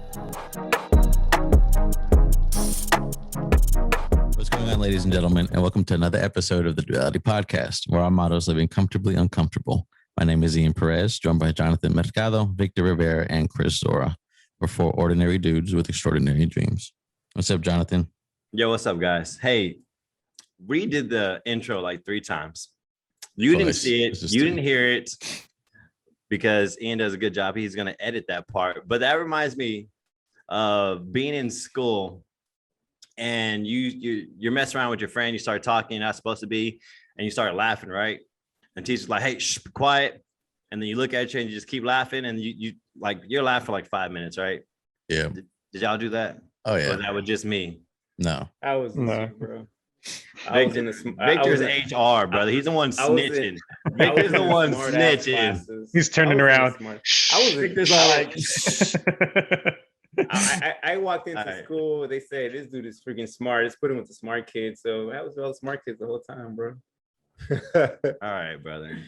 What's going on, ladies and gentlemen, and welcome to another episode of the Dudeality podcast, where our motto is living comfortably uncomfortable. My name is Ian Perez, joined by Jonathan Mercado, Victor Rivera, and Chris Zora. We're four ordinary dudes with extraordinary dreams. What's up, Jonathan? Yo, what's up, guys? Hey, we did the intro like 3 times. You didn't see it. You didn't hear it because Ian does a good job. He's going to edit that part. But that reminds me of being in school and you're messing around with your friend. You start talking, you're not supposed to be, and you start laughing, right? And teacher's like, hey, shh, be quiet. And then you look at you and you just keep laughing. And you're laughing for like 5 minutes, right? Yeah. Did y'all do that? Oh, yeah. Or that was just me? No. I was No. bro. Victor's HR, brother. He's the one snitching. Victor's the one snitching. He's turning around. Victor's all like, I walked into school. They said this dude is freaking smart. Let's put him with the smart kids. So I was all smart kids the whole time, bro. all right, brother.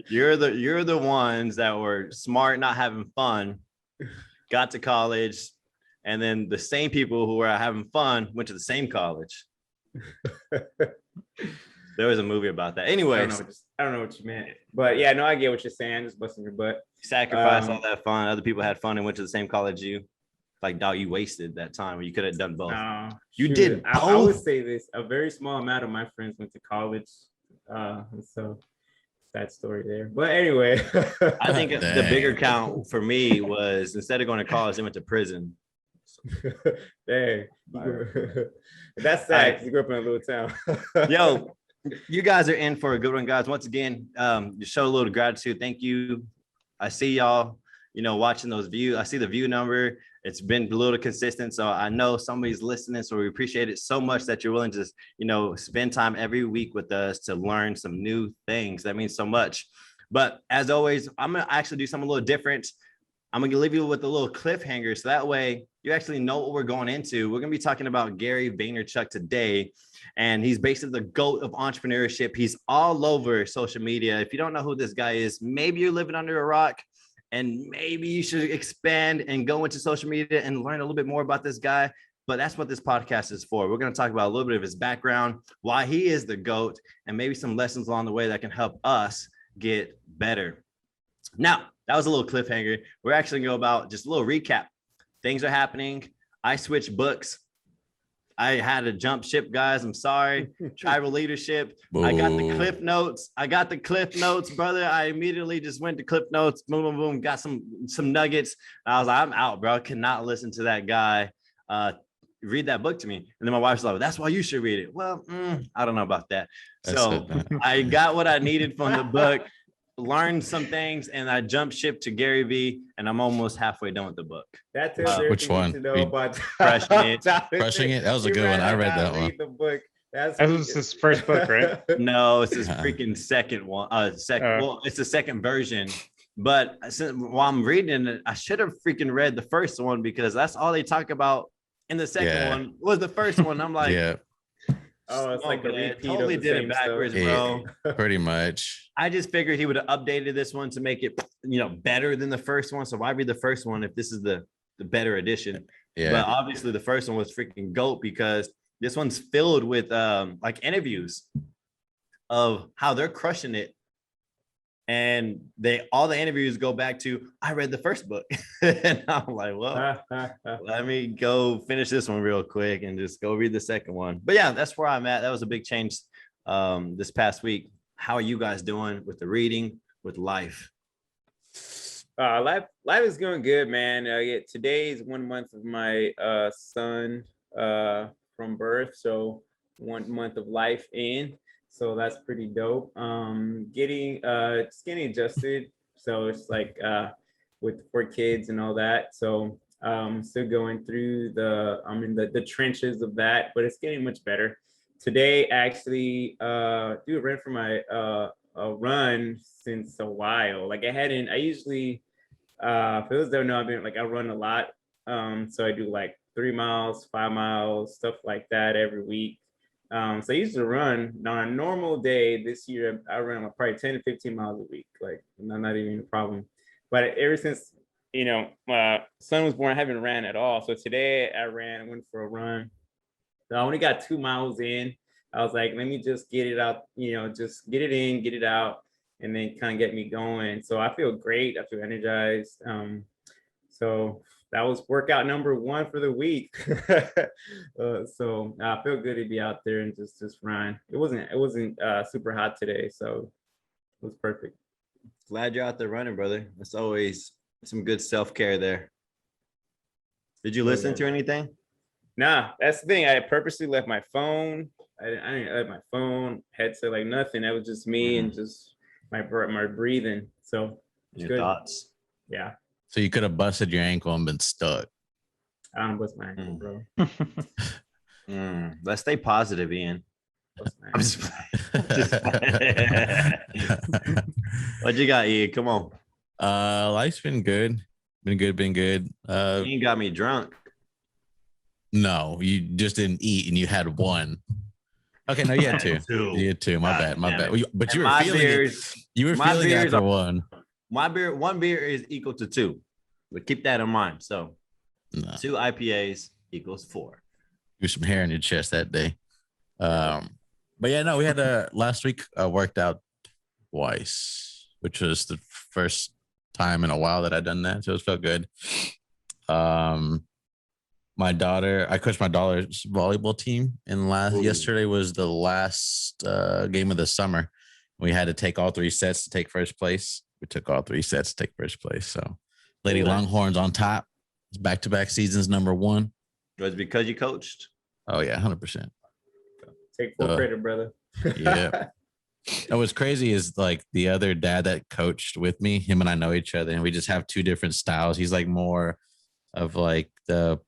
You're the ones that were smart, not having fun, got to college, and then the same people who were having fun went to the same college. There was a movie about that. Anyways, I don't know what you meant, but yeah, no, I get what you're saying. Just busting your butt. Sacrifice all that fun. Other people had fun and went to the same college you. Like, dog, you wasted that time. You could have done both. You did both? I would say this: a very small amount of my friends went to college, so sad story there. But anyway, I think the bigger count for me was instead of going to college, they went to prison. Dang. That's sad because you grew up in a little town. Yo, you guys are in for a good one, guys. Once again, you show a little gratitude. Thank you. I see y'all, watching those views. I see the view number. It's been a little consistent. So I know somebody's listening. So we appreciate it so much that you're willing to, spend time every week with us to learn some new things. That means so much. But as always, I'm going to actually do something a little different. I'm going to leave you with a little cliffhanger. So that way you actually know what we're going into. We're going to be talking about Gary Vaynerchuk today. And he's basically the GOAT of entrepreneurship. He's all over social media. If you don't know who this guy is, maybe you're living under a rock and maybe you should expand and go into social media and learn a little bit more about this guy. But that's what this podcast is for. We're going to talk about a little bit of his background, why he is the GOAT, and maybe some lessons along the way that can help us get better. Now, that was a little cliffhanger. We're actually going to go about just a little recap. Things are happening. I switched books. I had to jump ship, guys. I'm sorry. Tribal leadership. Boom. I got the Cliff Notes, brother. I immediately just went to Cliff Notes. Boom, boom, boom. Got some nuggets. I was like, I'm out, bro. I cannot listen to that guy read that book to me. And then my wife's like, that's why you should read it. Well, I don't know about that. So I got what I needed from the book. Learned some things, and I jumped ship to Gary V, and I'm almost halfway done with the book. That's which one? Crushing It. Crushing It. That was a good one. I read that one. The book. That was his first book, right? No, it's his freaking second one. Well, it's the second version. But while I'm reading it, I should have freaking read the first one because that's all they talk about in the second one was the first one. I'm like, oh, it's like a repeat. Totally did it backwards, bro. Pretty much. I just figured he would have updated this one to make it, better than the first one. So why read the first one if this is the better edition? Yeah. But obviously the first one was freaking GOAT because this one's filled with like interviews of how they're crushing it. And all the interviews go back to, I read the first book. And I'm like, well, let me go finish this one real quick and just go read the second one. But yeah, that's where I'm at. That was a big change this past week. How are you guys doing with the reading, with life? Life is going good, man. Today is 1 month of my son from birth. So 1 month of life in. So that's pretty dope. Getting adjusted. So it's like with 4 kids and all that. So still going through the trenches of that, but it's getting much better. Today, actually, ran for my run since a while. Like I usually, for those that don't know, I run a lot. So I do like 3 miles, 5 miles, stuff like that every week. So I used to run on a normal day. This year, I run probably 10 to 15 miles a week. Like, not even a problem. But ever since son was born. I haven't ran at all. So today I went for a run. So I only got 2 miles in. I was like, let me just get it out, just get it in, get it out, and then kind of get me going. So I feel great. I feel energized. So that was workout number 1 for the week. So I feel good to be out there and just run. It wasn't super hot today, so it was perfect. Glad you're out there running, brother. That's always some good self-care there. Did you listen to anything? Nah, that's the thing. I purposely left my phone. I didn't let my phone, headset, like nothing. That was just me and just my breathing. So Your good. thoughts. Yeah. So you could have busted your ankle and been stuck. I don't bust my ankle, bro. Let's stay positive, Ian. I'm just what you got, Ian? Come on. Life's been good. Been good. You got me drunk. No, you just didn't eat and you had one. Okay, no, you had two. You had two. My bad. But you were feeling it. You were feeling it after one. One beer is equal to 2. But keep that in mind. So 2 IPAs equals 4. Do some hair in your chest that day. But yeah, no, we had last week worked out twice, which was the first time in a while that I'd done that. So it felt good. I coached my daughter's volleyball team, and yesterday was the last game of the summer. We had to take all 3 sets to take first place. We took all 3 sets to take first place. So Lady Longhorns on top. It's back-to-back seasons number 1. It was because you coached. Oh yeah, 100%. Take full credit, brother. Yeah. And what's crazy is like the other dad that coached with me, him and I know each other, and we just have 2 different styles. He's like more of like the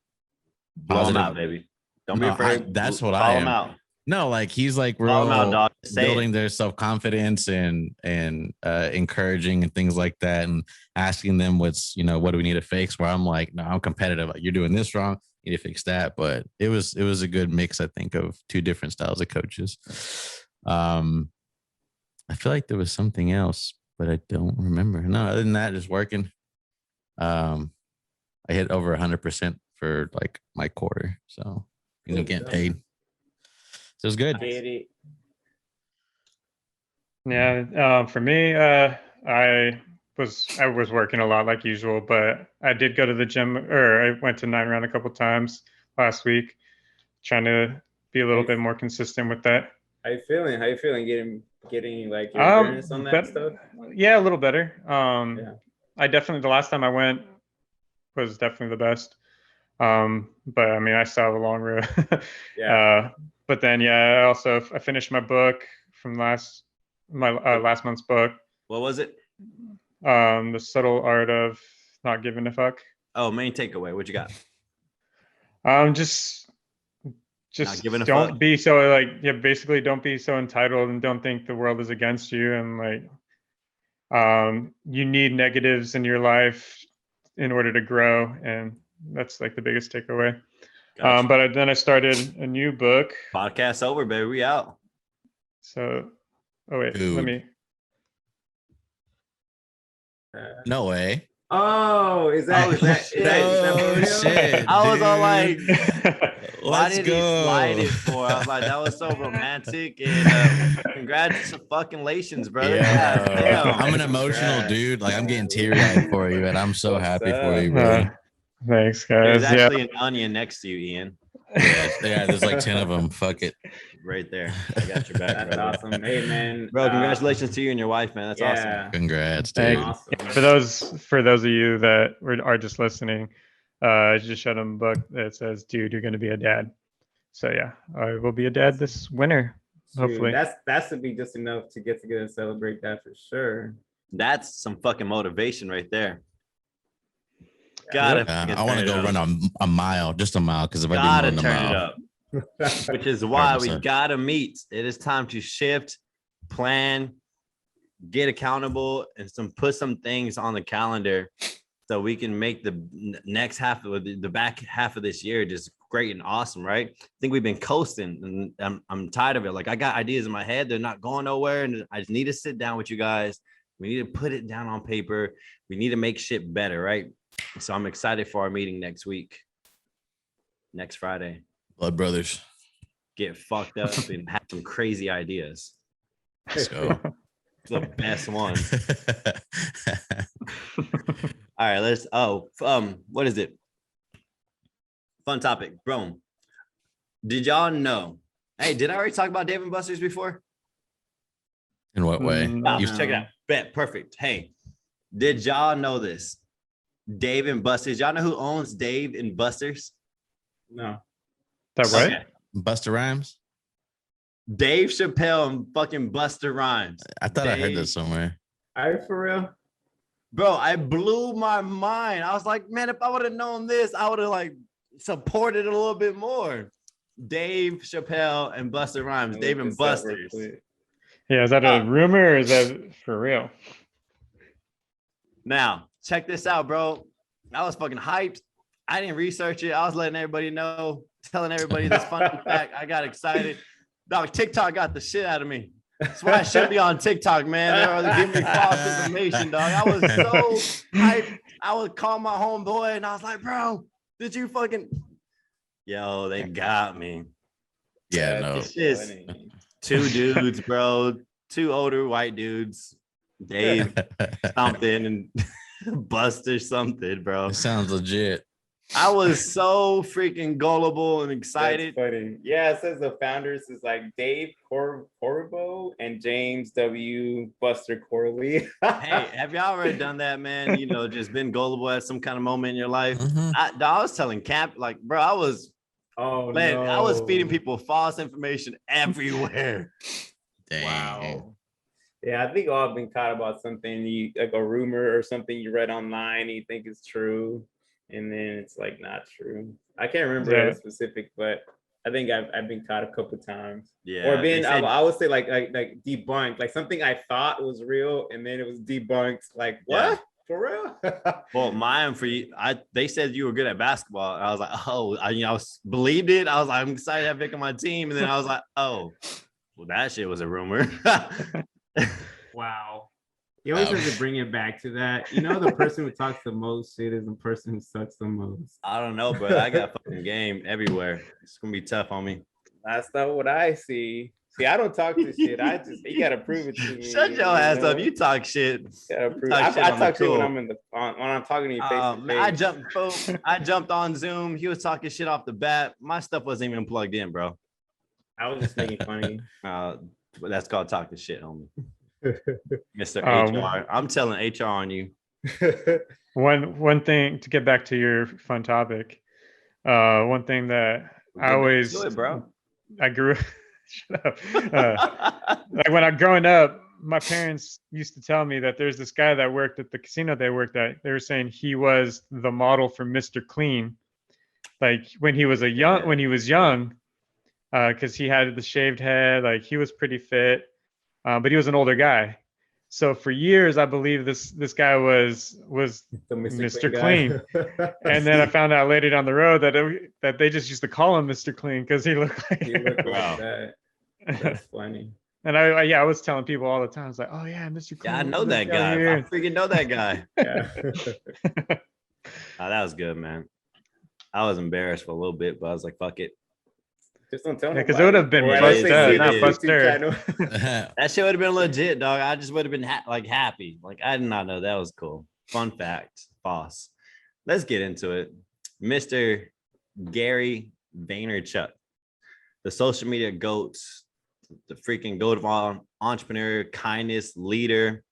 Blow him out, baby. Don't be afraid. That's what I am. Him out. No, like he's like real out, building their self-confidence and encouraging and things like that, and asking them what do we need to fix, where I'm like, no, I'm competitive. Like, you're doing this wrong. You need to fix that. But it was a good mix, I think, of 2 different styles of coaches. I feel like there was something else, but I don't remember. No, other than that, just working. I hit over 100% for like my quarter. So, getting paid. So it was good. Yeah. For me, I was working a lot like usual, but I did go to the gym, or I went to 9 Round a couple times last week, trying to be a little bit more consistent with that. How you feeling? Getting like your awareness on that stuff? Yeah, a little better. I definitely, the last time I went was definitely the best. But I mean, I still have a long road. But then, I finished my book from last month's book. What was it? The Subtle Art of Not Giving a Fuck. Oh, main takeaway. What you got? Just don't be so basically don't be so entitled and don't think the world is against you, and like you need negatives in your life in order to grow, and that's like the biggest takeaway. Gotcha. But then I started a new book. Podcast over, baby. We out. So, let me. No way. Oh, is that shit? I was all like, why did he slide it for? I was like, that was so romantic. And congrats, fucking lations, brother. Yeah, I'm an emotional dude. Like, I'm getting teary-eyed for you, and I'm so happy for you, bro. Thanks, guys. There's actually an onion next to you, Ian. Yeah, there's like 10 of them. Fuck it. Right there. I got your back. That's awesome. Hey, man. Bro, congratulations to you and your wife, man. That's awesome. Congrats, dude. Awesome. For those of you that are just listening, I just showed them a book that says, "Dude, you're going to be a dad." So yeah, I will be a dad this winter. Hopefully. That's to be just enough to get together and celebrate that for sure. That's some fucking motivation right there. I want to go run a mile, just a mile, because if I didn't run a mile, which is why 100%. we gotta meet. It is time to shift, plan, get accountable, and put some things on the calendar so we can make the next half of the back half of this year just great and awesome, right? I think we've been coasting, and I'm tired of it. Like, I got ideas in my head, they're not going nowhere, and I just need to sit down with you guys We need to put it down on paper. We need to make shit better, right? So I'm excited for our meeting next week. Next Friday. Blood brothers. Get fucked up and have some crazy ideas. Let's go. The best one. All right, what is it? Fun topic, bro. Did y'all know? Hey, did I already talk about Dave and Buster's before? In what way? No, check it out. Bet, perfect. Hey, did y'all know this? Dave and Buster's. Y'all know who owns Dave and Buster's? No. That right? Okay. Buster Rhymes? Dave Chappelle and fucking Buster Rhymes. I thought I heard this somewhere. Are you for real? Bro, I blew my mind. I was like, man, if I would have known this, I would have like supported it a little bit more. Dave Chappelle and Buster Rhymes. Dave and Buster's. Yeah, is that a rumor or is that for real? Now, check this out, bro. I was fucking hyped. I didn't research it. I was letting everybody know, telling everybody this funny fact. I got excited. Dog, TikTok got the shit out of me. That's why I should be on TikTok, man. They're giving me false information, dog. I was so hyped. I would call my homeboy and I was like, bro, did you fucking... Yo, they got me. Yeah, no. It's just two dudes, bro. Two older white dudes. Dave something and Buster something, bro. It sounds legit. I was so freaking gullible and excited. That's funny. Yeah, it says the founders is like Dave Corvo and James W. Buster Corley. Hey, have y'all already done that, man? You know, just been gullible at some kind of moment in your life. Mhm. I was telling Cap, like, bro, I was feeding people false information everywhere. Dang. Wow. Yeah, I think all I've been caught about something like a rumor or something you read online and you think is true, and then it's like not true. I can't remember a specific, but I think I've been caught a couple times. Yeah. Or being I would say like debunked, like something I thought was real and then it was debunked. Like what? Yeah. For real? Well, mine for you, they said you were good at basketball. And I was like, oh, I believed it. I was like, I'm excited to have Vic on my team. And then I was like, oh, well, that shit was a rumor. Wow. You always have to bring it back to that. You know, the person who talks the most shit is the person who sucks the most. I don't know, bro. I got fucking game everywhere. It's gonna be tough on me. That's not what I see. See, I don't talk this shit. You gotta prove it to me. Shut your ass up. You talk shit. Gotta prove I talk shit when I'm talking to you face to face. I jumped on Zoom. He was talking shit off the bat. My stuff wasn't even plugged in, bro. I was just making funny. That's called talking shit, homie. Mr. HR. I'm telling HR on you. One thing to get back to your fun topic. One thing that I always do it, bro. I grew shut up. Like when I'm growing up, my parents used to tell me that there's this guy that worked at the casino they worked at. They were saying he was the model for Mr. Clean. Like when he was young, because he had the shaved head, like he was pretty fit. But he was an older guy. So for years, I believe this guy was the Mr. Clean. And then I found out later down the road that they just used to call him Mr. Clean because he looked like that. That's funny. And I was telling people all the time, I was like, oh yeah, Mr. Clean. Yeah, I know that guy. I freaking know that guy. Yeah. That was good, man. I was embarrassed for a little bit, but I was like, fuck it. Just don't tell me. Because it would have been Buster, not Buster. That shit would have been legit, dog. I just would have been happy. Like, I did not know that was cool. Fun fact, boss. Let's get into it. Mr. Gary Vaynerchuk, the social media goat, the freaking goat of all entrepreneur, kindness, leader.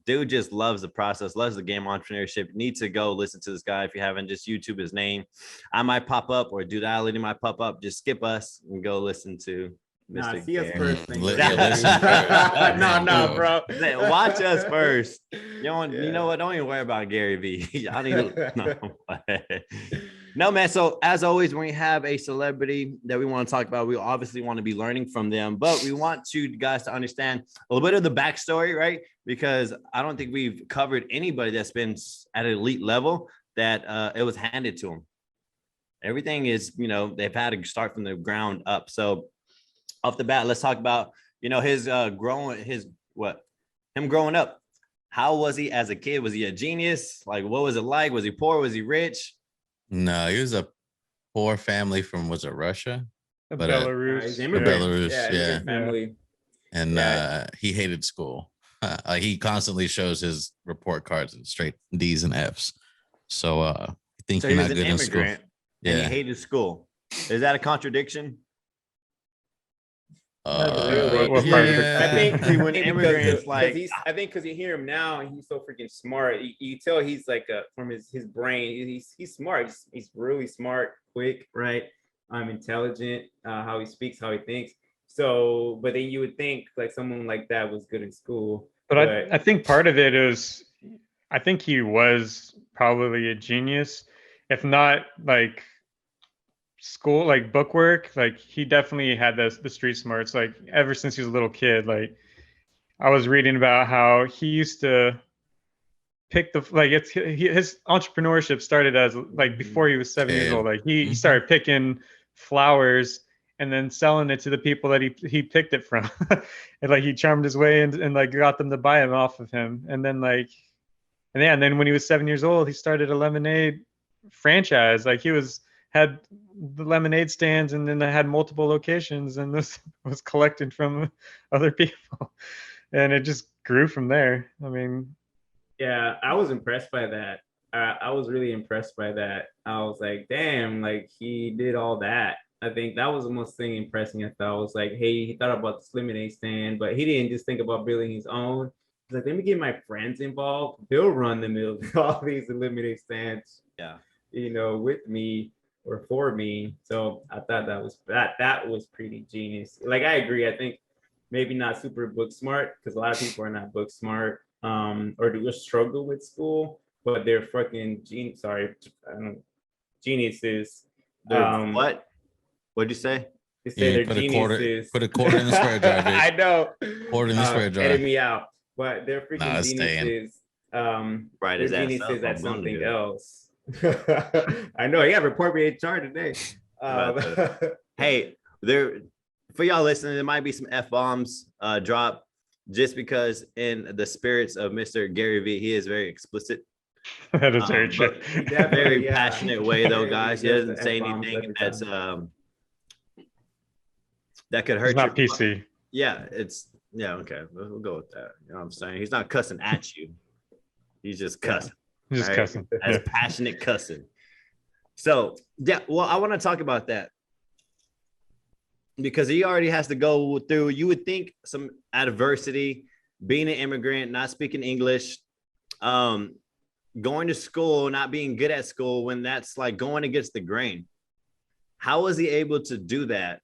Dude just loves the process, loves the game entrepreneurship. Need to go listen to this guy if you haven't. Just YouTube his name. I might pop up, or Dudeality might pop up. Just skip us and go listen to Mr. See us first. No, bro. Watch us first. You know what? Don't even worry about Gary V. I need No, man. So as always, when we have a celebrity that we want to talk about, we obviously want to be learning from them, but we want you guys to understand a little bit of the backstory, right? Because I don't think we've covered anybody that's been at an elite level that it was handed to them. Everything is, they've had to start from the ground up. So off the bat, let's talk about, his him growing up. How was he as a kid? Was he a genius? Like, what was it like? Was he poor? Was he rich? No, he was a poor family from, was it Russia? But He's Belarus. immigrant. Belarus, Yeah, immigrant family. And he hated school. He constantly shows his report cards and straight D's and F's. So I think So you're he was not an good in school. immigrant and he hated school. Is that a contradiction? Really? What part of I think See, when immigrants like I think because you hear him now, he's so freaking smart. You tell he's like from his brain, he's smart. He's really smart, quick, right? Intelligent. How he speaks, how he thinks. So, but then you would think like someone like that was good in school. But I think part of it is, I think he was probably a genius, if not like school, like bookwork. Like he definitely had the street smarts. Like ever since he was a little kid. Like I was reading about how he used to pick his entrepreneurship started as like before he was 7 years old. Like he started picking flowers and then selling it to the people that he picked it from. And like he charmed his way and like got them to buy him off of him. And then and then when he was 7 years old, he started a lemonade franchise. Like he had the lemonade stands and then I had multiple locations, and this was collected from other people. And it just grew from there. I mean, yeah, I was impressed by that. I was really impressed by that. I was like, damn, like he did all that. I think that was the most thing impressing. I thought was like, hey, he thought about this lemonade stand, but he didn't just think about building his own. He's like, let me get my friends involved. They'll run the mill, all these lemonade stands. Yeah, with me or for me. So I thought that was pretty genius. Like I agree. I think maybe not super book smart because a lot of people are not book smart, or do struggle with school, but they're fucking geniuses. what? What'd you say? They say they're geniuses. Put a quarter in the square jar, I know. Quarter in the square jar. Edit me out. But they're freaking geniuses. Right, they're geniuses at something else. I know. Yeah, report me HR today. Hey, for y'all listening, there might be some F-bombs drop just because in the spirits of Mr. Gary Vee, he is very explicit. That is very true. Very passionate way though, guys. He doesn't say anything that's that could hurt. It's not PC. Yeah, okay. We'll go with that. You know what I'm saying? He's not cussing at you. He's just cussing. He's just cussing. That's passionate cussing. So yeah, well, I want to talk about that because he already has to go through, you would think, some adversity, being an immigrant, not speaking English, going to school, not being good at school, when that's like going against the grain. How was he able to do that?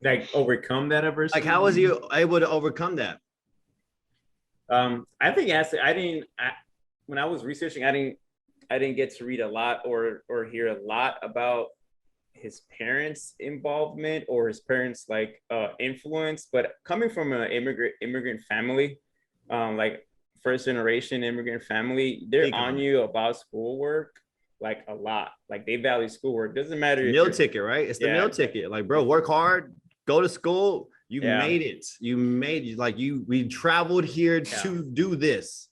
Like overcome that adversity? Like, how was he able to overcome that? I think when I was researching, I didn't get to read a lot or hear a lot about his parents' involvement or his parents' influence. But coming from an immigrant family, like first generation immigrant family, they're on you about schoolwork like a lot. Like they value schoolwork. Doesn't matter. Meal ticket, right? It's the meal ticket. Like, bro, work hard, go to school. You made it. We traveled here to do this.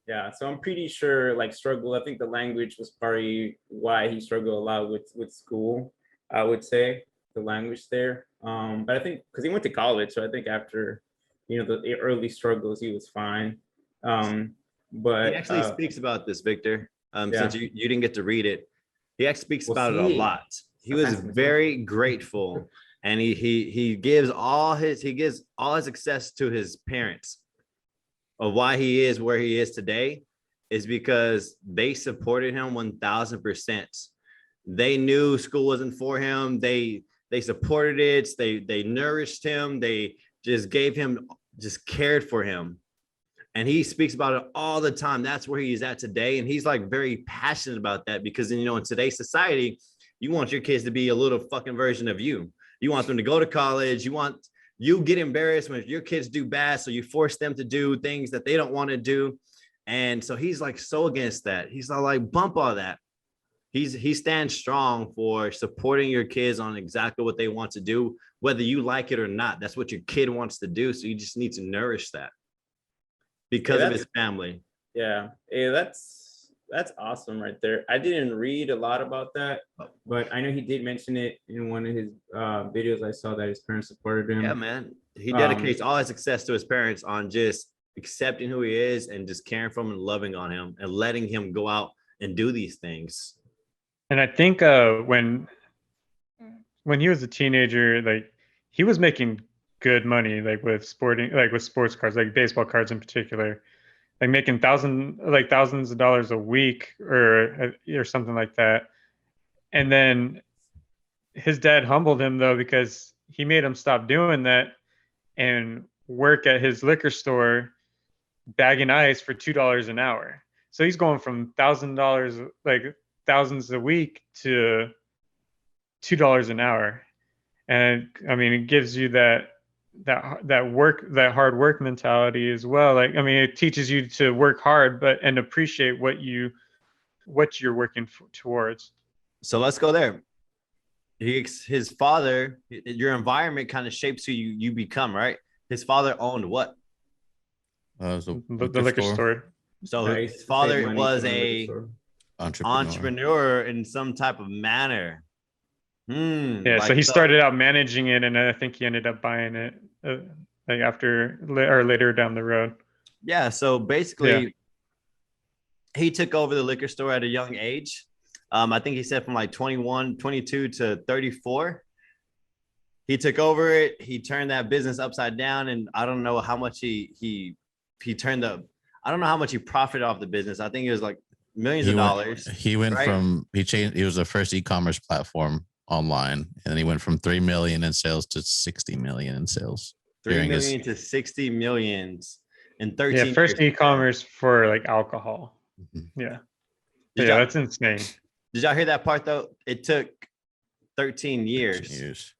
Yeah, so I'm pretty sure struggle. I think the language was probably why he struggled a lot with school. I would say the language there. But I think because he went to college, so I think after the early struggles, he was fine. But he actually speaks about this, Victor. Since you didn't get to read it, he actually speaks about it a lot. He was very grateful, and he gives all his success to his parents. Of why he is where he is today is because they supported him 1,000%. They knew school wasn't for him. They supported it. They nourished him. They just cared for him. And he speaks about it all the time. That's where he's at today. And he's very passionate about that because, in today's society, you want your kids to be a little fucking version of you. You want them to go to college. You get embarrassed when your kids do bad, so you force them to do things that they don't want to do. And so he's so against that. He's like, bump all that. he stands strong for supporting your kids on exactly what they want to do, whether you like it or not. That's what your kid wants to do. So you just need to nourish that because of his family. Yeah. Hey, that's awesome right there. I didn't read a lot about that, but I know he did mention it in one of his videos. I saw that his parents supported him. Yeah, man. He dedicates all his success to his parents on just accepting who he is and just caring for him and loving on him and letting him go out and do these things. And I think when he was a teenager, like he was making good money, like with sports cards, like baseball cards in particular, like making thousands of dollars a week or something like that. And then his dad humbled him though, because he made him stop doing that and work at his liquor store bagging ice for $2 an hour. So he's going from $1,000, like thousands a week, to $2 an hour. And I mean, it gives you that hard work mentality as well. Like, I mean, it teaches you to work hard, and appreciate what you're working towards. So let's go there. His father, your environment kind of shapes who you become, right? His father owned what? The liquor store. So his father was a entrepreneur in some type of manner. Yeah, so he started out managing it, and I think he ended up buying it like after or later down the road. Yeah, so basically, he took over the liquor store at a young age. I think he said from like 22 to 34. He took over it. He turned that business upside down, and I don't know how much he don't know how much he profited off the business. I think it was like millions of dollars. He was the first e-commerce platform online, and he went from 3 million in sales to 60 million in sales. 3 million to 60 millions in 13 years. First e-commerce for like alcohol. Yeah. That's insane. Did y'all hear that part though? It took 13 years.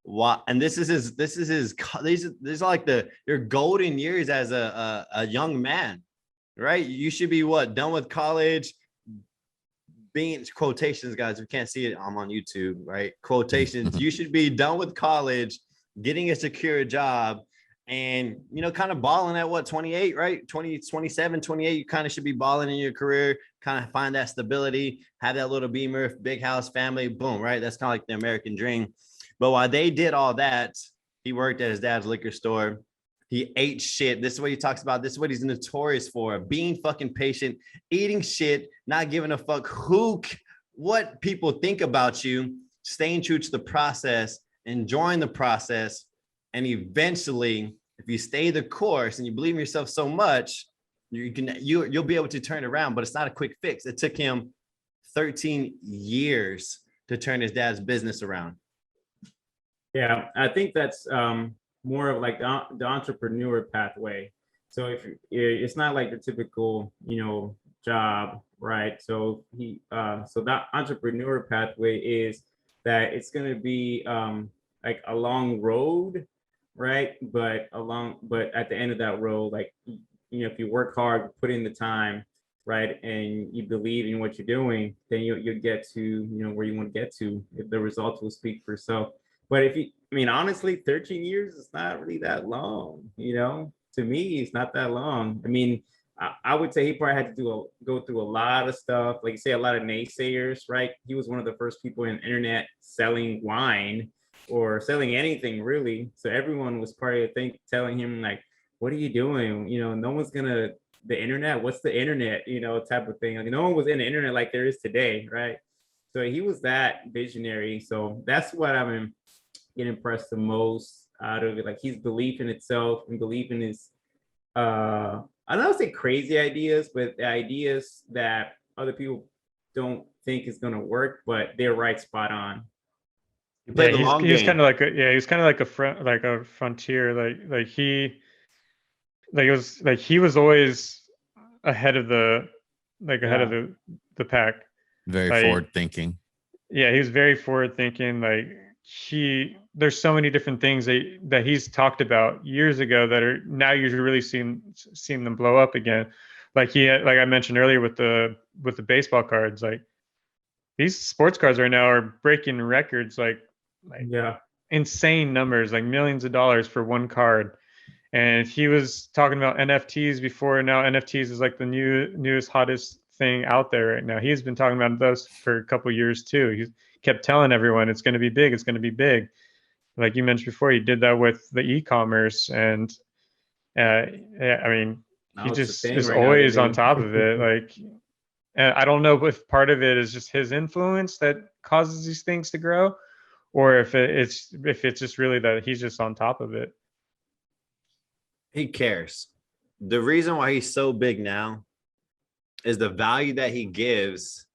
Wow. And these are like your golden years as a young man, right? You should be done with college, being quotations, guys. If you can't see it, I'm on YouTube, right? Quotations. You should be done with college, getting a secure job, and kind of balling at 28, right? 27, 28. You kind of should be balling in your career, kind of find that stability, have that little Beamer, big house, family, boom, right? That's kind of like the American dream. But while they did all that, he worked at his dad's liquor store. He ate shit. This is what he talks about. This is what he's notorious for: being fucking patient, eating shit, not giving a fuck what people think about you, staying true to the process, enjoying the process. And eventually, if you stay the course and you believe in yourself so much, you'll be able to turn it around. But it's not a quick fix. It took him 13 years to turn his dad's business around. Yeah, I think that's more of like the entrepreneur pathway. So if it's not like the typical, job, right? So so that entrepreneur pathway is that it's going to be like a long road, right? But at the end of that road, like, if you work hard, put in the time, right, and you believe in what you're doing, then you'll get to, where you want to get to. If the results will speak for itself. But honestly, 13 years is not really that long, to me, it's not that long. I mean, I would say he probably had to go through a lot of stuff, like you say, a lot of naysayers, right? He was one of the first people in the internet selling wine or selling anything really. So everyone was probably, telling him like, what are you doing? No one's the internet, what's the internet, type of thing. Like, no one was in the internet like there is today, right? So he was that visionary. So that's what I'm getting impressed the most out of it. Like his belief in itself and belief in his, I don't know, say crazy ideas, but the ideas that other people don't think is going to work, but they're right spot on. He's kind of like a frontier. He was always ahead of the pack. Very forward thinking. Yeah, he was very forward thinking. There's so many different things that he's talked about years ago that are now you're really seeing them blow up again. Like I mentioned earlier with the baseball cards, like these sports cars right now are breaking records, like Yeah. insane numbers, like millions of dollars for one card. And he was talking about NFTs before. Now NFTs is like the newest hottest thing out there right now. He's been talking about those for a couple years too. He kept telling everyone it's going to be big, it's going to be big. Like you mentioned before, he did that with the e-commerce, and yeah, I mean, he just is right now, always on dude. top of it. Like, and I don't know if part of it is just his influence that causes these things to grow, or if it's just really that he's just on top of it. He cares. The reason why he's so big now is the value that he gives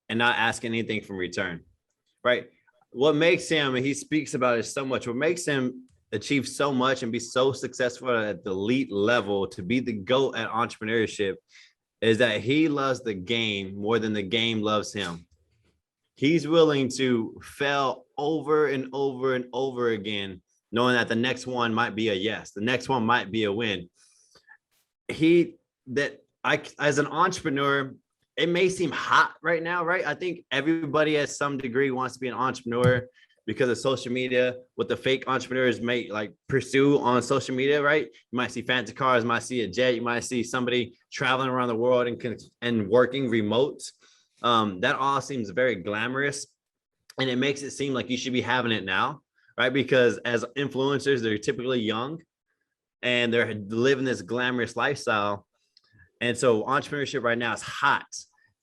and not asking anything from return, right? What makes him, and he speaks about it so much, what makes him achieve so much and be so successful at the elite level, to be the GOAT at entrepreneurship, is that he loves the game more than the game loves him. He's willing to fail over and over and over again, knowing that the next one might be a yes, the next one might be a win. As an entrepreneur, it may seem hot right now, right? I think everybody at some degree wants to be an entrepreneur because of social media, what the fake entrepreneurs may like pursue on social media, right? You might see fancy cars, you might see a jet, you might see somebody traveling around the world and working remote. That all seems very glamorous, and it makes it seem like you should be having it now, right? Because as influencers, they're typically young and they're living this glamorous lifestyle. And so entrepreneurship right now is hot.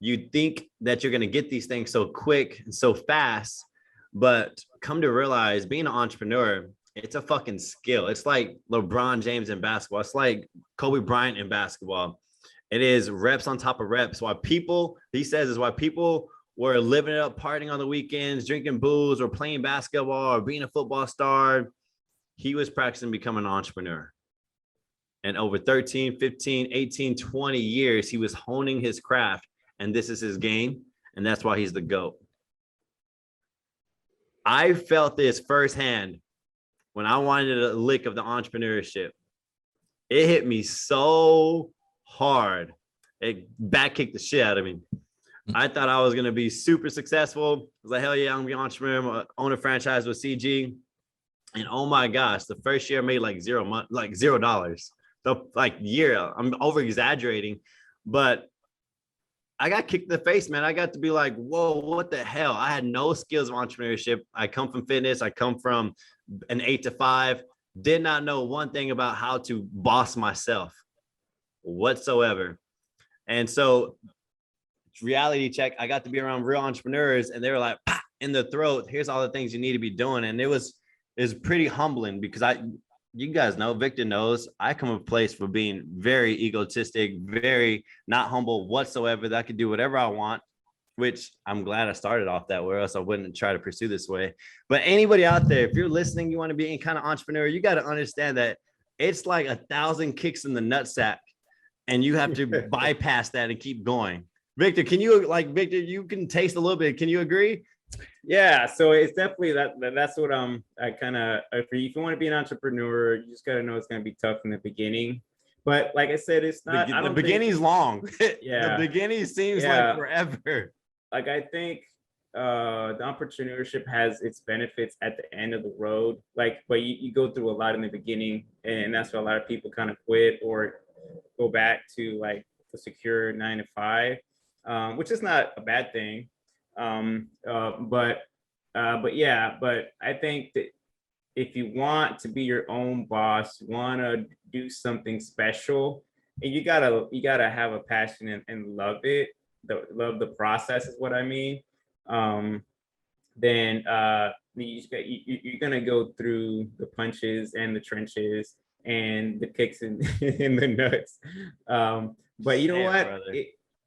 You think that you're going to get these things so quick and so fast, but come to realize being an entrepreneur, it's a fucking skill. It's like LeBron James in basketball. It's like Kobe Bryant in basketball. It is reps on top of reps. He says is why people were living it up, partying on the weekends, drinking booze or playing basketball or being a football star. He was practicing becoming an entrepreneur. And over 13, 15, 18, 20 years, he was honing his craft. And this is his game. And that's why he's the GOAT. I felt this firsthand when I wanted a lick of the entrepreneurship. It hit me so hard. It back kicked the shit out of me. I thought I was going to be super successful. I was like, hell yeah, I'm going to be an entrepreneur. I'm going to own a franchise with CG. And oh my gosh, the first year I made like $0. So like year, I'm over exaggerating, but I got kicked in the face, man. I got to be like, whoa, what the hell? I had no skills of entrepreneurship. I come from fitness. I come from an 8 to 5. Did not know one thing about how to boss myself whatsoever. And so reality check, I got to be around real entrepreneurs and they were like, pah, in the throat, here's all the things you need to be doing. And it was pretty humbling because you guys know, Victor knows, I come from a place for being very egotistic, very not humble whatsoever, that I could do whatever I want, which I'm glad I started off that way, or else I wouldn't try to pursue this way. But anybody out there, if you're listening, you want to be any kind of entrepreneur, you got to understand that it's like 1,000 kicks in the nutsack and you have to bypass that and keep going. Victor, you can taste a little bit. Can you agree? Yeah, so it's definitely that's what I kind of, if you want to be an entrepreneur, you just got to know it's going to be tough in the beginning. But like I said, it's not the beginning's long. Yeah, the beginning seems like forever. Like I think the entrepreneurship has its benefits at the end of the road, like, but you go through a lot in the beginning, and that's why a lot of people kind of quit or go back to like the secure 9 to 5, which is not a bad thing. But I think that if you want to be your own boss, want to do something special, and you gotta have a passion and love it, love the process is what I mean. Then you're gonna go through the punches and the trenches and the kicks and the nuts. But you know what?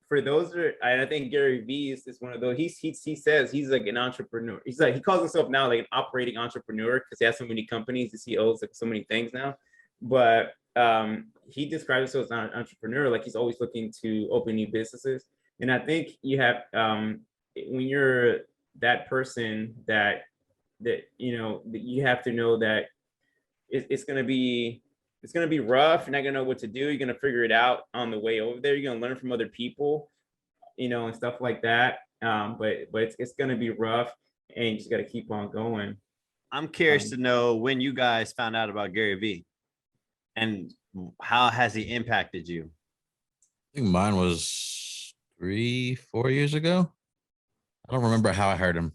For those I think Gary Vee is one of those. He says he's like an entrepreneur. He's like, he calls himself now like an operating entrepreneur because he has so many companies. The CEOs like so many things now. But he describes himself as an entrepreneur, like he's always looking to open new businesses. And I think you have when you're that person that you know, that you have to know that it's gonna be rough. You're not gonna know what to do. You're gonna figure it out on the way over there. You're gonna learn from other people, you know, and stuff like that. But it's gonna be rough, and you just got to keep on going. I'm curious to know when you guys found out about Gary Vee, and how has he impacted you? I think mine was 3-4 years ago. I don't remember how I heard him.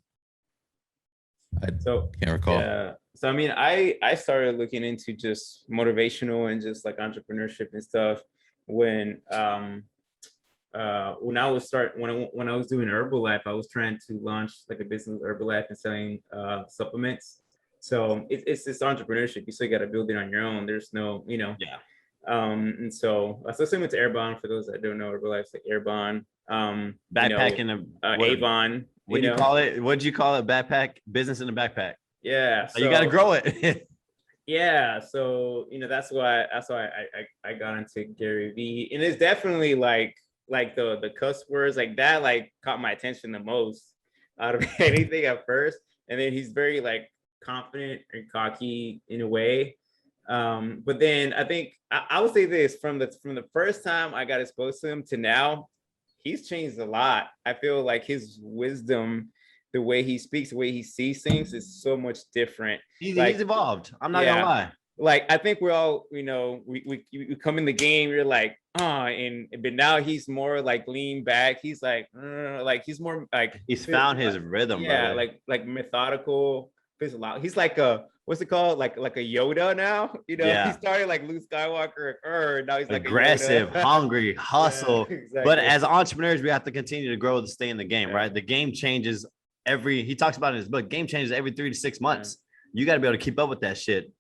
I can't recall. Yeah. So I mean, I started looking into just motivational and just like entrepreneurship and stuff when I when I was doing Herbalife, I was trying to launch like a business Herbalife and selling supplements. So it's this entrepreneurship. You still got to build it on your own. There's no, Yeah. And so similar to Airbond, for those that don't know, Herbalife's like Airbond, Backpacking, Avon. What do you call it? What did you call it? Backpack business in a backpack. Yeah. So you got to grow it. Yeah. So, that's why I got into Gary Vee. And it's definitely like the cuss words like that, like caught my attention the most out of anything at first. And then he's very like confident and cocky in a way. But then I think I would say this from the first time I got exposed to him to now, he's changed a lot. I feel like his wisdom, the way he speaks, the way he sees things is so much different. He's evolved. I'm not gonna lie. Like I think we're all, we come in the game, you're like, but now he's more like lean back. He's like he's more like he's found his rhythm. Yeah, brother. like methodical. He's like a what's it called? Like a Yoda now. He started like Luke Skywalker. Now he's like aggressive, hungry, hustle. Yeah, exactly. But as entrepreneurs, we have to continue to grow to stay in the game, right? The game changes he talks about in his book, game changes every 3 to 6 months. You got to be able to keep up with that shit.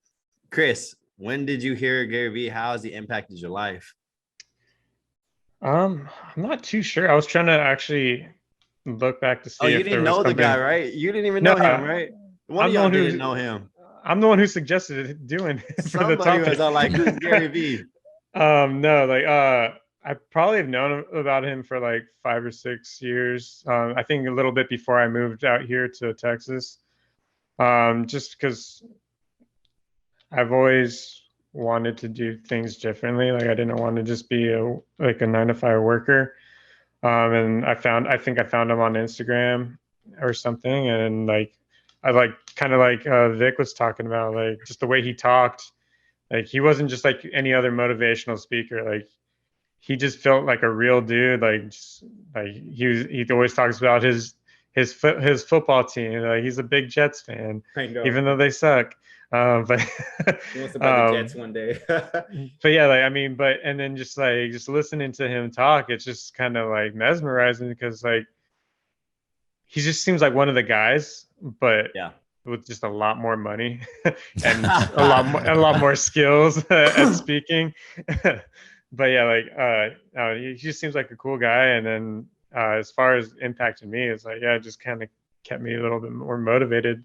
Chris, when did you hear Gary Vee? How has he impacted your life? I'm not too sure. I was trying to actually look back to see. Oh, you didn't know the guy, right? You didn't even know him, right? One of y'all didn't know him. I'm the one who suggested doing it for the topic. Was like, who's Gary Vee? No, I probably have known about him for like 5 or 6 years. I think a little bit before I moved out here to Texas. Just because I've always wanted to do things differently. Like I didn't want to just be a 9-to-5 worker. And I think I found him on Instagram or something. And like, I like kind of like Vic was talking about, like just the way he talked. Like he wasn't just like any other motivational speaker. Like he just felt like a real dude. Like he always talks about his football team. Like he's a big Jets fan, even though they suck. But he wants to buy the Jets one day. But yeah, like I mean, and then just listening to him talk, it's just kind of like mesmerizing because like he just seems like one of the guys, but with just a lot more money and a lot more skills at speaking. But yeah, he just seems like a cool guy. And then as far as impacting me, it's like, it just kind of kept me a little bit more motivated.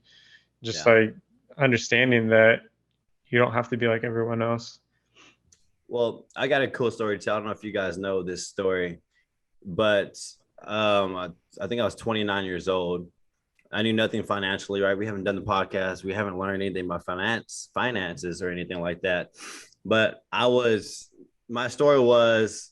Just like understanding that you don't have to be like everyone else. Well, I got a cool story to tell. I don't know if you guys know this story, but I think I was 29 years old. I knew nothing financially, right? We haven't done the podcast. We haven't learned anything about finances or anything like that. But my story was,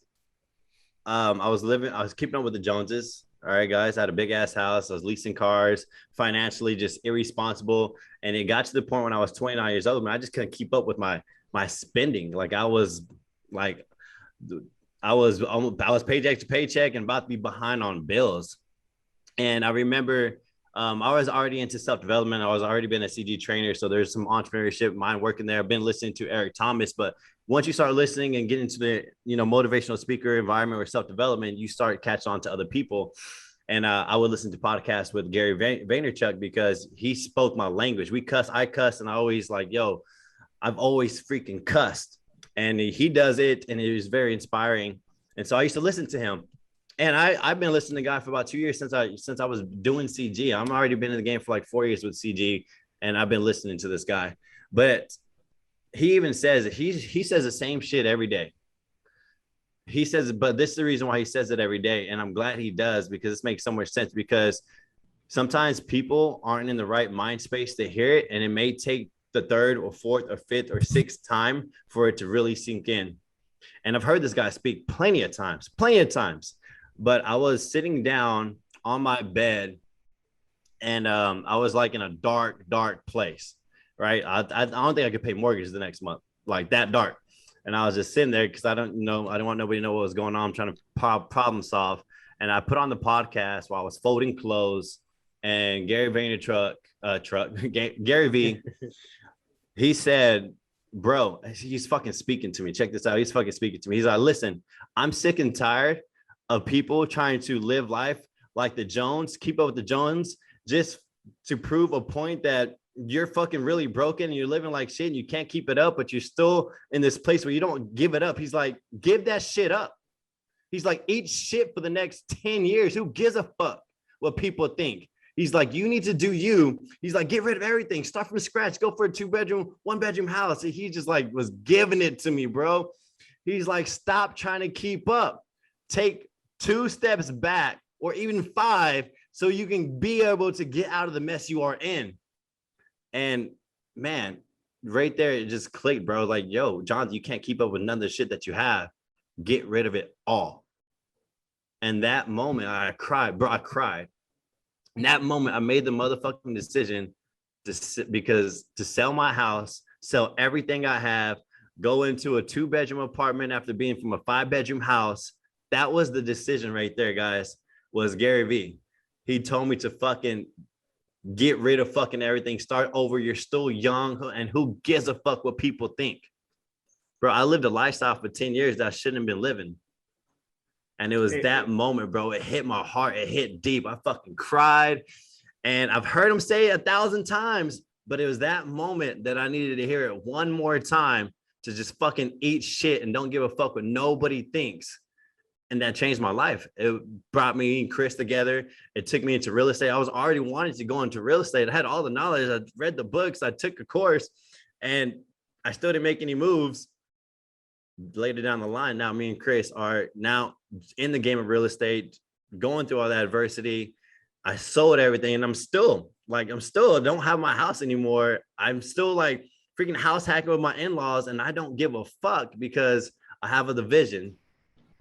I was keeping up with the Joneses. All right, guys, I had a big ass house. I was leasing cars, financially just irresponsible. And it got to the point when I was 29 years old, man, I just couldn't keep up with my spending. Like I was paycheck to paycheck and about to be behind on bills. And I remember I was already into self-development. I was already been a CG trainer. So there's some entrepreneurship mind working there. I've been listening to Eric Thomas, but once you start listening and get into the, motivational speaker environment or self-development, you start catching on to other people. And I would listen to podcasts with Gary Vaynerchuk because he spoke my language. I cuss, and I always like, I've always freaking cussed. And he does it, and it was very inspiring. And so I used to listen to him. And I've been listening to the guy for about 2 years since I was doing CG. I'm already been in the game for like 4 years with CG, and I've been listening to this guy. But he even says he says the same shit every day. He says, but this is the reason why he says it every day. And I'm glad he does, because this makes so much sense, because sometimes people aren't in the right mind space to hear it. And it may take the third or fourth or fifth or sixth time for it to really sink in. And I've heard this guy speak plenty of times, but I was sitting down on my bed, and I was like in a dark place, right? I don't think I could pay mortgage the next month, like that dark. And I was just sitting there because I didn't want nobody to know what was going on. I'm trying to problem solve. And I put on the podcast while I was folding clothes, and Gary Vaynerchuk, Gary V, he said, bro, he's fucking speaking to me. Check this out. He's fucking speaking to me. He's like, listen, I'm sick and tired of people trying to live life like the Jones, keep up with the Jones, just to prove a point that you're fucking really broken and you're living like shit and you can't keep it up, but you're still in this place where you don't give it up. He's like, give that shit up. He's like, eat shit for the next 10 years. Who gives a fuck what people think? He's like, you need to do you. He's like, get rid of everything. Start from scratch. Go for a 2-bedroom, 1-bedroom house. And he just like was giving it to me, bro. He's like, stop trying to keep up. Take 2 steps back or even 5 so you can be able to get out of the mess you are in. And man, right there, it just clicked, bro. Like, yo, Jonathan, you can't keep up with none of the shit that you have. Get rid of it all. And that moment, I cried, bro. I cried. In that moment, I made the motherfucking decision to sell my house, sell everything I have, go into a 2-bedroom apartment after being from a 5-bedroom house. That was the decision right there, guys, was Gary V. He told me to fucking get rid of fucking everything, start over. You're still young, and who gives a fuck what people think? Bro, I lived a lifestyle for 10 years that I shouldn't have been living. And it was that moment, bro. It hit my heart. It hit deep. I fucking cried. And I've heard him say it 1,000 times, but it was that moment that I needed to hear it one more time to just fucking eat shit and don't give a fuck what nobody thinks. And that changed my life. It brought me and Chris together. It took me into real estate. I was already wanting to go into real estate. I had all the knowledge. I read the books. I took a course, and I still didn't make any moves. Later down the line, now me and Chris are now in the game of real estate, going through all that adversity. I sold everything, and I'm still don't have my house anymore. I'm still like freaking house hacking with my in-laws, and I don't give a fuck because I have the vision.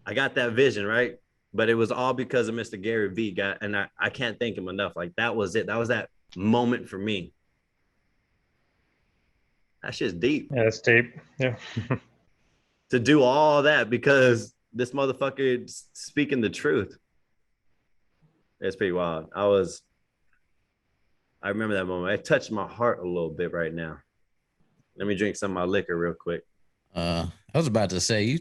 I got that vision, right? But it was all because of Mr. Gary V. And I can't thank him enough. Like, that was it. That was that moment for me. That shit's deep. Yeah, it's deep. Yeah. To do all that because this motherfucker is speaking the truth. It's pretty wild. I remember that moment. It touched my heart a little bit right now. Let me drink some of my liquor real quick. I was about to say,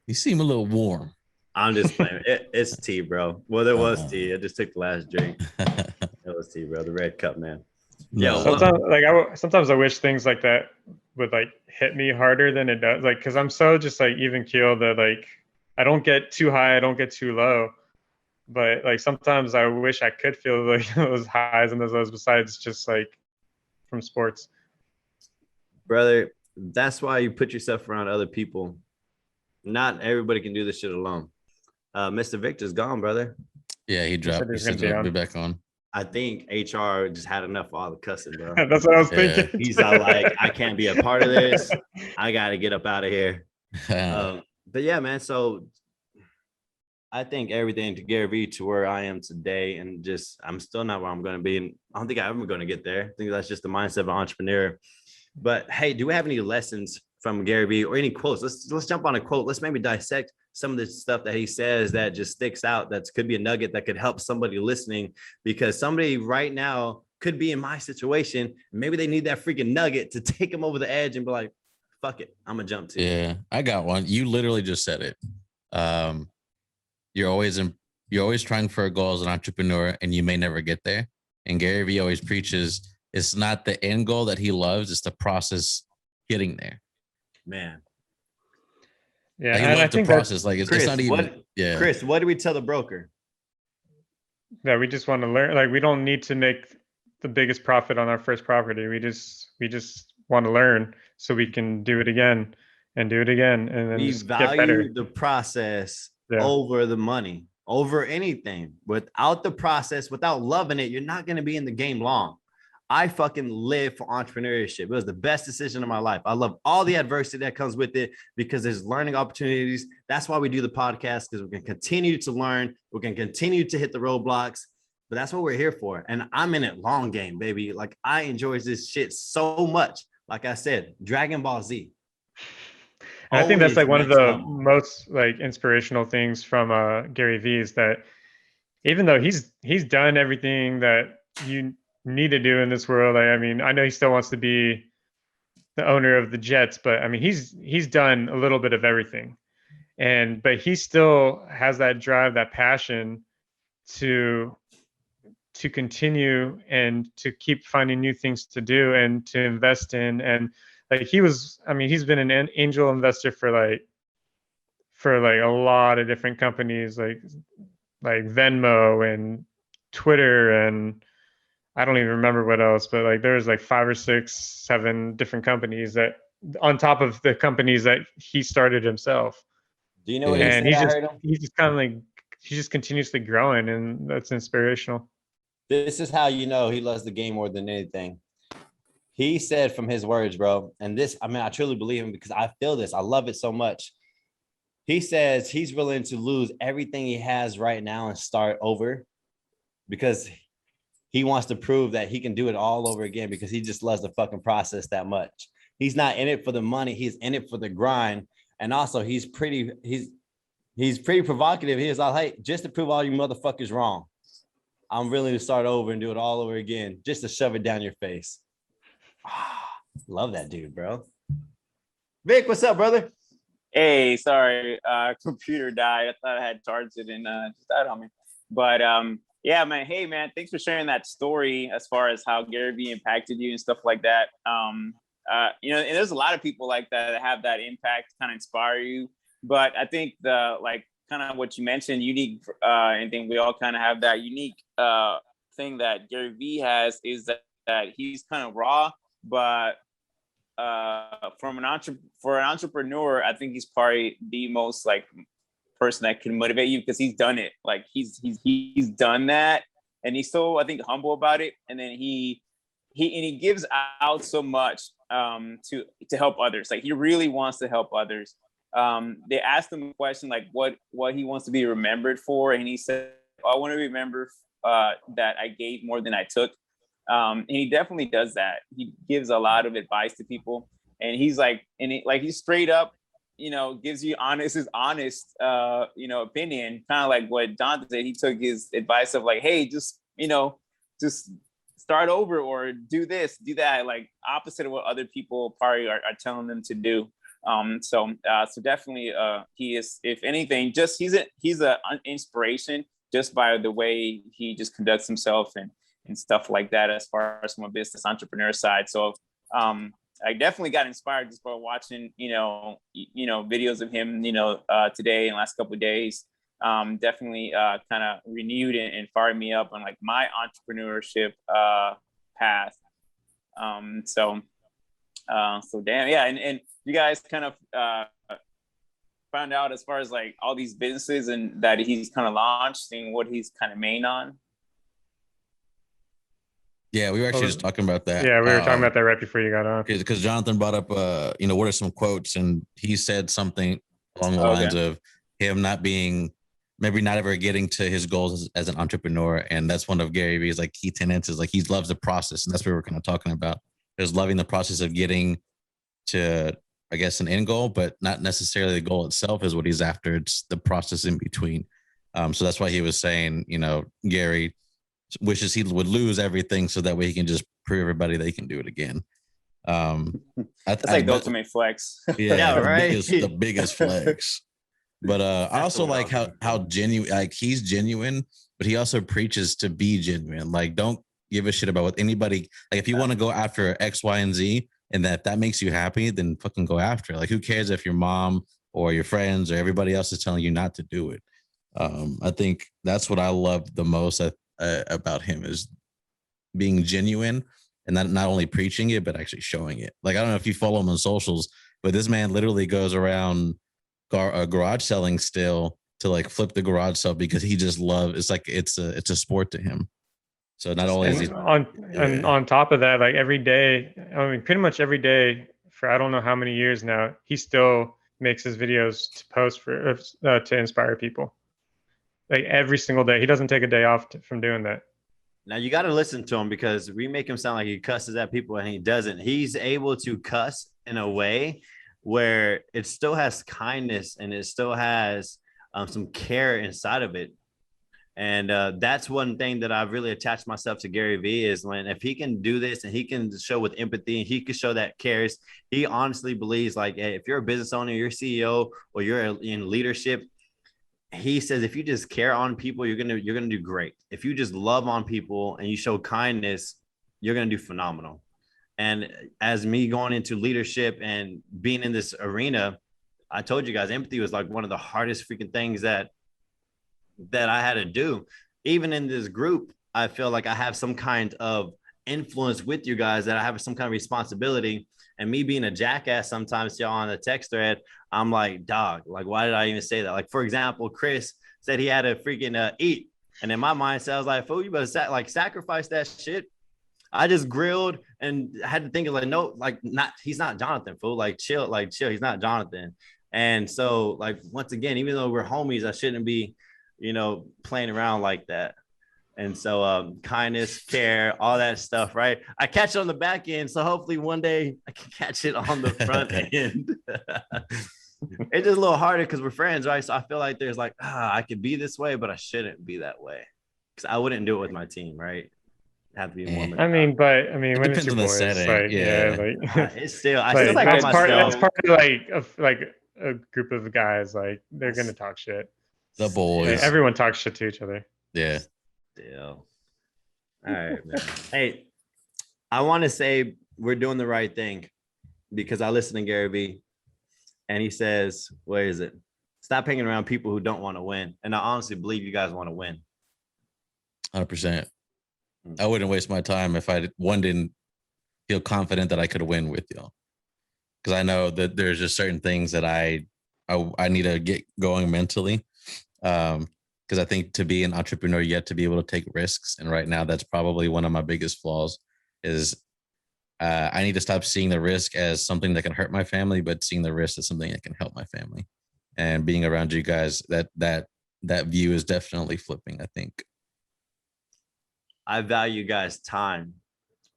you seem a little warm. I'm just playing. It's tea, bro. Well, there was tea. I just took the last drink. It was tea, bro. The red cup, man. No. Yeah. Sometimes I wish things like that would like hit me harder than it does. Like, cause I'm so just like even keel that like I don't get too high, I don't get too low. But like sometimes I wish I could feel like those highs and those lows besides just like from sports. Brother, that's why you put yourself around other people. Not everybody can do this shit alone. Mr. Victor's gone, brother. Yeah, he dropped. He said he'll be back on. I think HR just had enough of all the cussing, bro. That's what I was thinking. He's all like, I can't be a part of this. I got to get up out of here. But yeah, man. So I think everything to Gary V to where I am today, and just I'm still not where I'm going to be. And I don't think I'm ever going to get there. I think that's just the mindset of an entrepreneur. But hey, do we have any lessons from Gary V or any quotes? Let's jump on a quote. Let's maybe dissect some of the stuff that he says that just sticks out. That could be a nugget that could help somebody listening, because somebody right now could be in my situation. Maybe they need that freaking nugget to take them over the edge and be like, fuck it, I'm gonna jump to. Yeah, I got one. You literally just said it. You're always trying for a goal as an entrepreneur, and you may never get there. And Gary V always preaches it's not the end goal that he loves, it's the process getting there. Man. Yeah, like, and I think process. Like it's not even. Chris, what do we tell the broker? That we just want to learn. Like, we don't need to make the biggest profit on our first property. We just want to learn so we can do it again and do it again, and then we just get better. value the process over the money, over anything. Without the process, without loving it, you're not going to be in the game long. I fucking live for entrepreneurship. It was the best decision of my life. I love all the adversity that comes with it because there's learning opportunities. That's why we do the podcast, because we can continue to learn. We can continue to hit the roadblocks, but that's what we're here for. And I'm in it long game, baby. Like, I enjoy this shit so much. Like I said, Dragon Ball Z. And I think that's like one of the most like inspirational things from Gary Vee is that even though he's done everything that you need to do in this world, I mean, I know he still wants to be the owner of the Jets, but I mean, he's done a little bit of everything, but he still has that drive, that passion to continue and to keep finding new things to do and to invest in. And like he's been an angel investor for like a lot of different companies, like Venmo and Twitter, and I don't even remember what else, but like there's like 5 or 6, 7 different companies that on top of the companies that he started himself. Do you know what and he's just kind of like, he's just continuously growing, and that's inspirational. This is how you know he loves the game more than anything. He said from his words, bro, and this, I mean, I truly believe him because I feel this. I love it so much. He says he's willing to lose everything he has right now and start over because he wants to prove that he can do it all over again because he just loves the fucking process that much. He's not in it for the money. He's in it for the grind. And also he's pretty provocative. He was like, hey, just to prove all you motherfuckers wrong, I'm willing to start over and do it all over again just to shove it down your face. Love that dude, bro. Vic, what's up, brother? Hey, sorry, computer died. I thought I had charged it and just died on me. But yeah, man. Hey, man, thanks for sharing that story as far as how Gary Vee impacted you and stuff like that. You know, and there's a lot of people like that have that impact, kind of inspire you. But I think the like kind of what you mentioned, unique, and think we all kind of have that unique thing that Gary Vee has is that he's kind of raw, but for an entrepreneur, I think he's probably the most like person that can motivate you because he's done it. Like he's done that, and he's so, I think, humble about it. And then he gives out so much to help others. Like he really wants to help others. They asked him a question like what he wants to be remembered for, and he said, I want to remember that I gave more than I took. And he definitely does that. He gives a lot of advice to people, and he's like, he's straight up, you know, gives you his honest, you know, opinion, kind of like what Jonathan said. He took his advice of like, hey, just start over or do this, do that, like opposite of what other people probably are telling them to do. So definitely, he is, if anything, just he's an inspiration just by the way he just conducts himself and stuff like that as far as from a business entrepreneur side. So I definitely got inspired just by watching, you know, videos of him, you know, today and last couple of days. Definitely kind of renewed and fired me up on like my entrepreneurship path. So damn, yeah. And you guys kind of found out as far as like all these businesses and that he's kind of launched and what he's kind of main on. Yeah, we were actually just talking about that. Yeah, we were talking about that right before you got on. Because Jonathan brought up, you know, what are some quotes, and he said something along the lines of him maybe not ever getting to his goals as an entrepreneur, and that's one of Gary Vee's like key tenets is like he loves the process, and that's what we're kind of talking about. Is loving the process of getting to, I guess, an end goal, but not necessarily the goal itself is what he's after. It's the process in between. So that's why he was saying, you know, Gary wishes he would lose everything so that way he can just prove everybody that he can do it again. That's like the ultimate flex. Yeah, right. The biggest flex. But I also like how genuine, like he's genuine, but he also preaches to be genuine. Like, don't give a shit about what anybody, like if you want to go after X, Y, and Z, and that makes you happy, then fucking go after it. Like, who cares if your mom or your friends or everybody else is telling you not to do it? I think that's what I love the most about him is being genuine and not only preaching it, but actually showing it. Like, I don't know if you follow him on socials, but this man literally goes around garage selling still to like flip the garage sale because he just loves, it's like, it's a sport to him. So not only is he and on top of that, like every day, I mean, pretty much every day for I don't know how many years now, he still makes his videos to post for to inspire people. Like every single day, he doesn't take a day off from doing that. Now you got to listen to him because we make him sound like he cusses at people and he doesn't. He's able to cuss in a way where it still has kindness and it still has some care inside of it. And that's one thing that I've really attached myself to Gary Vee is when if he can do this and he can show with empathy and he can show that cares, he honestly believes like, hey, if you're a business owner, you're CEO or you're in leadership, he says if you just care on people, you're gonna do great. If you just love on people and you show kindness, you're gonna do phenomenal. And as me going into leadership and being in this arena, I told you guys empathy was like one of the hardest freaking things that I had to do. Even in this group, I feel like I have some kind of influence with you guys, that I have some kind of responsibility. And me being a jackass sometimes, y'all, on the text thread, I'm like, dog, like, why did I even say that? Like, for example, Chris said he had to freaking eat. And in my mindset, I was like, fool, you better sacrifice that shit. I just grilled and had to think of like, no, like he's not Jonathan, fool. Like chill. He's not Jonathan. And so like, once again, even though we're homies, I shouldn't be, playing around like that. And so kindness, care, all that stuff, right? I catch it on the back end. So hopefully one day I can catch it on the front end. It's just a little harder because we're friends, right? So I feel like there's like, I could be this way, but I shouldn't be that way. Because I wouldn't do it with my team, right? Have to be more. I mean, it when depends it's your on the boys, setting. like, It's still, I like, still like that's part of like a group of guys, like they're gonna talk shit. The boys. Like, everyone talks shit to each other. Yeah. Still. All right, man. Hey, I want to say we're doing the right thing because I listen to Gary Vee and he says, where is it? Stop hanging around people who don't want to win. And I honestly believe you guys want to win. 100%. I wouldn't waste my time if I didn't feel confident that I could win with y'all. Because I know that there's just certain things that I need to get going mentally. Because I think to be an entrepreneur, you have to be able to take risks. And right now, that's probably one of my biggest flaws is I need to stop seeing the risk as something that can hurt my family, but seeing the risk as something that can help my family. And being around you guys, that view is definitely flipping, I think. I value guys' time.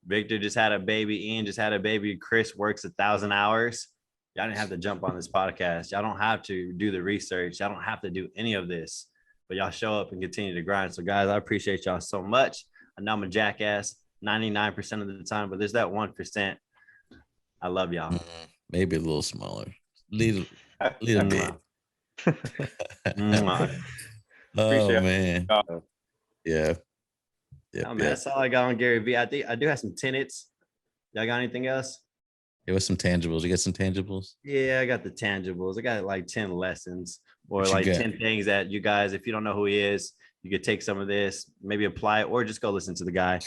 Victor just had a baby. Ian just had a baby. Chris works 1,000 hours. Y'all didn't have to jump on this podcast. Y'all don't have to do the research. Y'all don't have to do any of this, but y'all show up and continue to grind. So guys, I appreciate y'all so much. I know I'm a jackass 99% of the time, but there's that 1%. I love y'all. Maybe a little smaller. Little bit. Oh man. Yeah. Yep, man, that's all I got on Gary Vee. I think I do have some tenets. Y'all got anything else? It was some tangibles. You got some tangibles? Yeah, I got the tangibles. I got like 10 lessons or like 10 things that you guys, if you don't know who he is, you could take some of this, maybe apply it, or just go listen to the guy.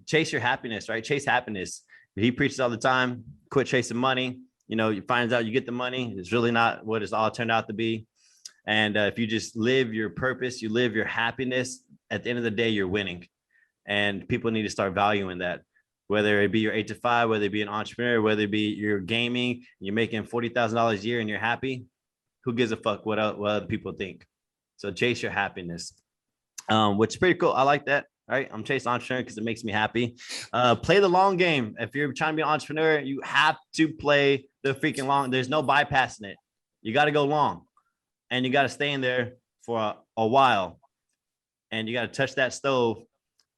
Chase your happiness, right? Chase happiness. He preaches all the time. Quit chasing money. You find out you get the money. It's really not what it's all turned out to be. And if you just live your purpose, you live your happiness, at the end of the day, you're winning. And people need to start valuing that, whether it be your 8 to 5, whether it be an entrepreneur, whether it be you're gaming, you're making $40,000 a year and you're happy. Who gives a fuck what other people think? So chase your happiness, which is pretty cool. I like that. Right. I'm chasing entrepreneur because it makes me happy. Play the long game. If you're trying to be an entrepreneur, you have to play the freaking long. There's no bypassing it. You got to go long and you got to stay in there for a while. And you got to touch that stove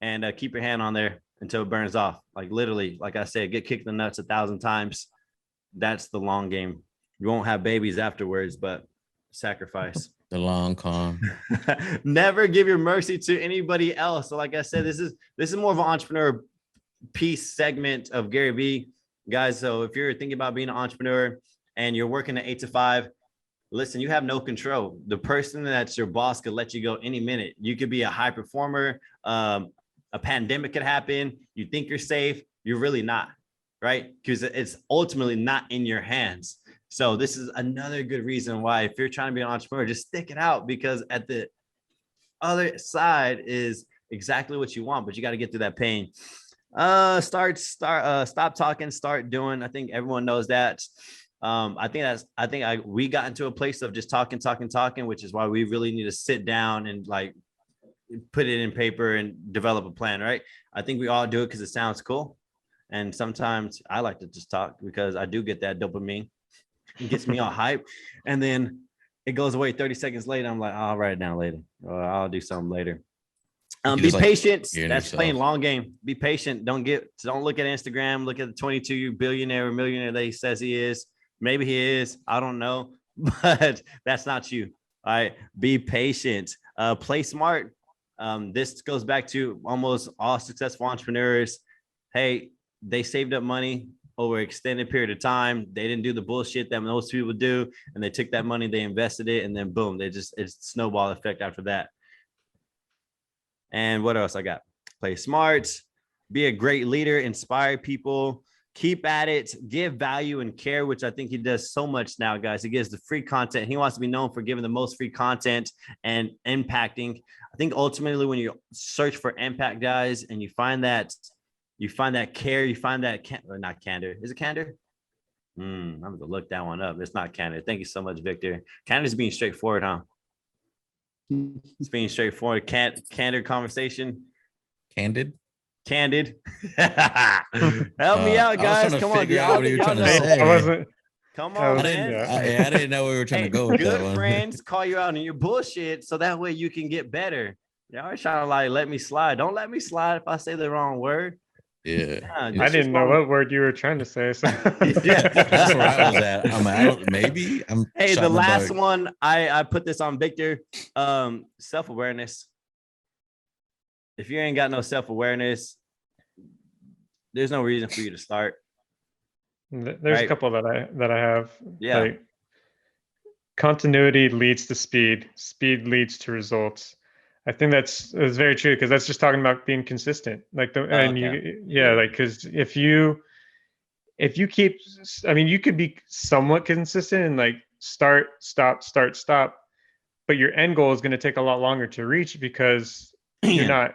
and keep your hand on there until it burns off. Like literally, like I said, get kicked in the nuts 1,000 times. That's the long game. You won't have babies afterwards, but sacrifice. The long con. Never give your mercy to anybody else. So like I said, this is more of an entrepreneur piece segment of Gary Vee, guys. So if you're thinking about being an entrepreneur and you're working at 8 to 5, listen, you have no control. The person that's your boss could let you go any minute. You could be a high performer. A pandemic could happen. You think you're safe. You're really not, right? Because it's ultimately not in your hands. So this is another good reason why if you're trying to be an entrepreneur, just stick it out, because at the other side is exactly what you want, but you got to get through that pain. Stop talking, start doing. I think everyone knows that. We got into a place of just talking, which is why we really need to sit down and like put it in paper and develop a plan, right? I think we all do it because it sounds cool. And sometimes I like to just talk because I do get that dopamine. It gets me all hype. And then it goes away 30 seconds later. I'm like, I'll write it down later. Or I'll do something later. Be patient. That's playing long game. Be patient. Don't look at Instagram. Look at the 22 billionaire or millionaire that he says he is. Maybe he is. I don't know. But that's not you. All right. Be patient. Play smart. This goes back to almost all successful entrepreneurs. Hey, they saved up money over an extended period of time. They didn't do the bullshit that most people do. And they took that money, they invested it, and then boom, it's snowball effect after that. And what else I got? Play smart, be a great leader, inspire people, keep at it, give value and care, which I think he does so much now, guys. He gives the free content. He wants to be known for giving the most free content and impacting. I think ultimately when you search for impact, guys, and you find that care, you find that not candor. Is it candor? I'm going to look that one up. It's not candor. Thank you so much, Victor. Candor is being straightforward, huh? It's being straightforward. Candor conversation. Candid. Help me out, guys. Come on. Figure out what you're trying to say. Come on, man. I didn't know we were trying to go with that one. Good friends call you out on your bullshit, so that way you can get better. You're always trying to like let me slide. Don't let me slide if I say the wrong word. Yeah. I didn't know what word you were trying to say. So. Yeah, that's where I was at. Hey, the last one, I put this on Victor. Self-awareness. If you ain't got no self-awareness, there's no reason for you to start. There's a couple that I have. Yeah. Like, continuity leads to speed. Speed leads to results. I think that's very true, because that's just talking about being consistent. Like because if you keep, I mean, you could be somewhat consistent and like start, stop, but your end goal is going to take a lot longer to reach because you're not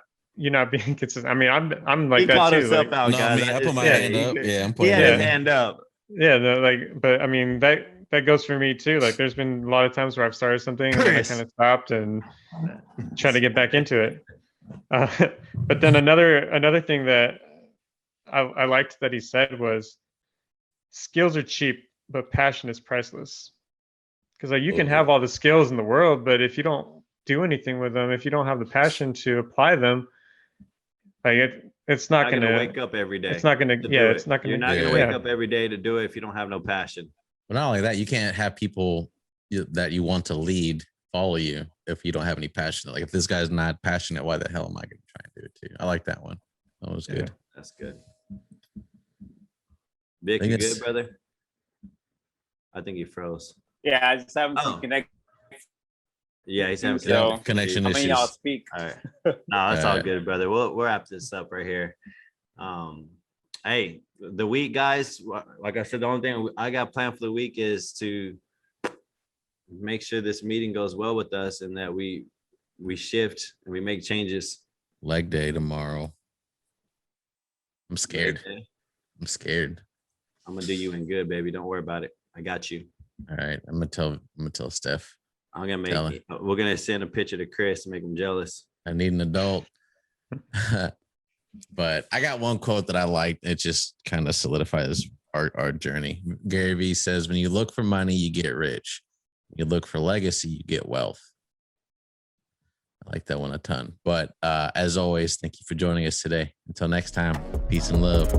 being consistent. I mean, I'm like that too. Like, out, guys. I put my hand up. Yeah, I'm putting his hand up. Yeah, but I mean that goes for me too. Like, there's been a lot of times where I've started something and I kind of stopped and tried to get back into it. But then another thing that I liked that he said was, skills are cheap, but passion is priceless. Because like, you can have all the skills in the world, but if you don't do anything with them, if you don't have the passion to apply them, like it's not going to wake up every day. It's not going to. Yeah, it's not going to. You're not going to wake up every day to do it if you don't have no passion. But not only that, you can't have people that you want to lead follow you if you don't have any passion. Like, if this guy's not passionate, why the hell am I going to try and do it too? I like that one. That was good. That's good. Vic, you good, brother? I think he froze. Yeah, I just haven't connected. Yeah, he's having connection issues. How many y'all speak? All right. No, that's all good, brother. We'll wrap this up right here. Hey, the week, guys, like I said, the only thing I got planned for the week is to make sure this meeting goes well with us and that we shift and we make changes. Leg day tomorrow. I'm scared. I'm scared. I'm gonna do you in good, baby. Don't worry about it. I got you. All right. I'm gonna tell Steph. We're gonna send a picture to Chris and make him jealous. I need an adult. But I got one quote that I liked. It just kind of solidifies our journey. Gary Vee says, when you look for money, you get rich. You look for legacy, you get wealth. I like that one a ton. But as always, thank you for joining us today. Until next time, peace and love.